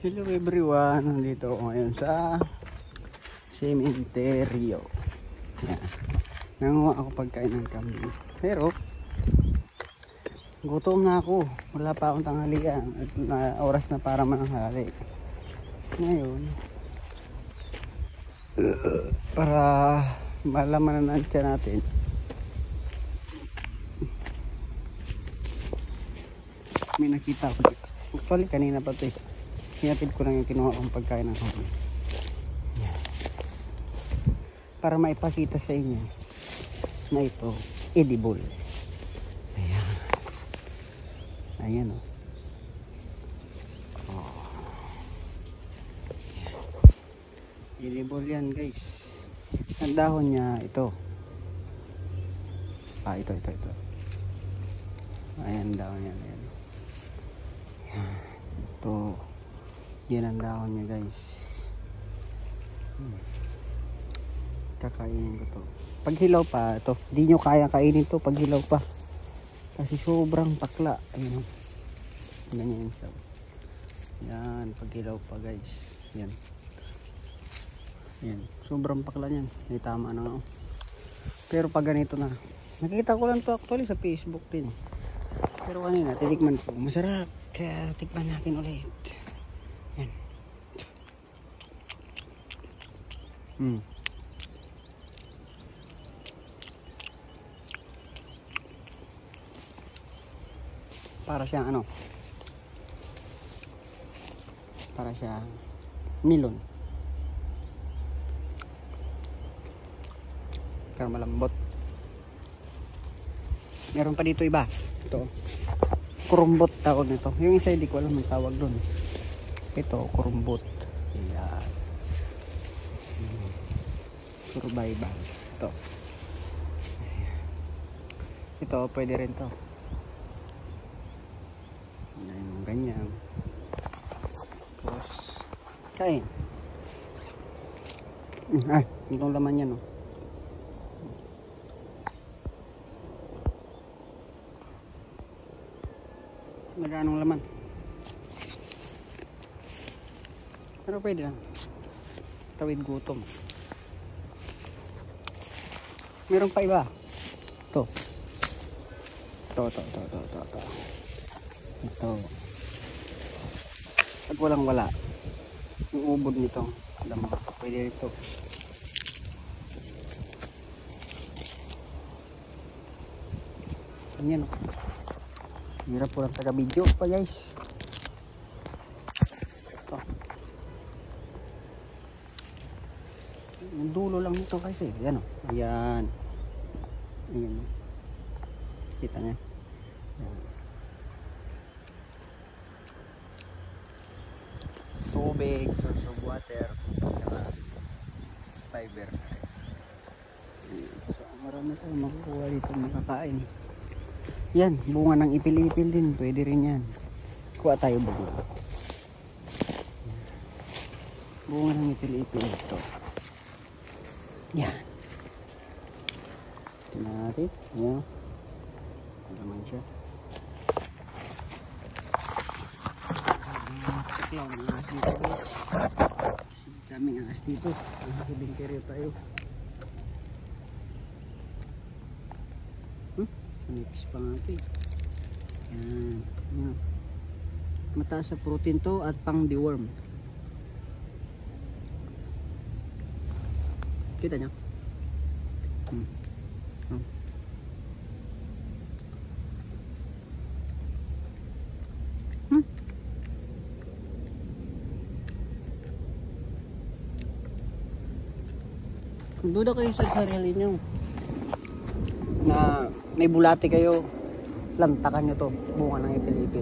Hello everyone, nandito ako ngayon sa sementeryo. Yan. Nanguha ako pagkain ng kambing. Pero gutom na ako. Wala pa akong tanghalian at oras na para mananghali. Ngayon, para malaman na natin natin. May nakita ko dito. Actually kanina pa ito eh. Hinatid ko lang yung kinuha kong pagkain ng kambing. Para maipakita sa inyo na ito edible. Ayan. Ayan o. Oh. Edible yan guys. Ang dahon niya ito. Ito. Ayan dahon yan. Ayan. Ito. Yan ang dahon niya guys. Kakainin ko to. Pag hilaw pa ito, hindi nyo kaya kainin to pag hilaw pa. Kasi sobrang pakla. Ayun. Ganyan siya. Yan, pag hilaw pa guys. Yan. Yan. Sobrang pakla niyan. May tama na nga. Pero pag ganito na. Nakita ko lang to actually sa Facebook din. Pero kanina, titikman ko. Masarap. Kaya tikman natin ulit. Yan. Para siyang ano? Para siyang melon. Pero malambot. Meron pa dito iba. Ito. Kurumbot tawag nito. Yung isa hindi ko alam ang tawag doon. Ito, kurumbot. Ayan. Survival. Ito. Ayan. Ito, pwede rin to. Ayan, ganyan. Tapos, kain. Ay, itong laman yan, oh. Magkanong laman. Pero pwede lang. Tawid gutom. Meron pa iba. Ito. Ito. Pag walang wala. Yung ubod nito. Alam mo, pwede ito. Ganyan o. Hirap po lang taga-video pa guys. Ito. Yung dulo lang nito kasi. Ayan o. Ayan. Ayan o. Kita niya. Ayan. Tubig, source of water, fiber. So marami tayong makukuha dito makakain. Yan, bunga ng ipil-ipil din, pwede rin yan. Kuha tayo bunga. Bunga ng ipil-ipil ito. Yan. Tingnan natin. Yan. Ano naman siya. Saklaw ng ahas dito guys. Kasi daming ahas dito. Ang sementeryo tayo. Nipis pa nga ito eh. Yan. Yan. Mataas sa protein to at pang deworm. Kita nyo? Duda kayo sa sarili nyo na may bulate kayo, lantakan nyo to, bunga ng ipil-ipil.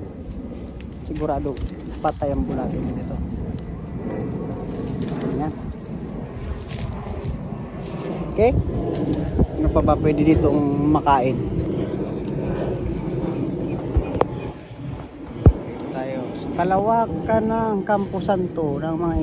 Sigurado patay ang bulate nyo dito. Ayan. Okay, ano pa ba pwede ditong makain? Dito tayo sa kalawakan ng Campo Santo ng mga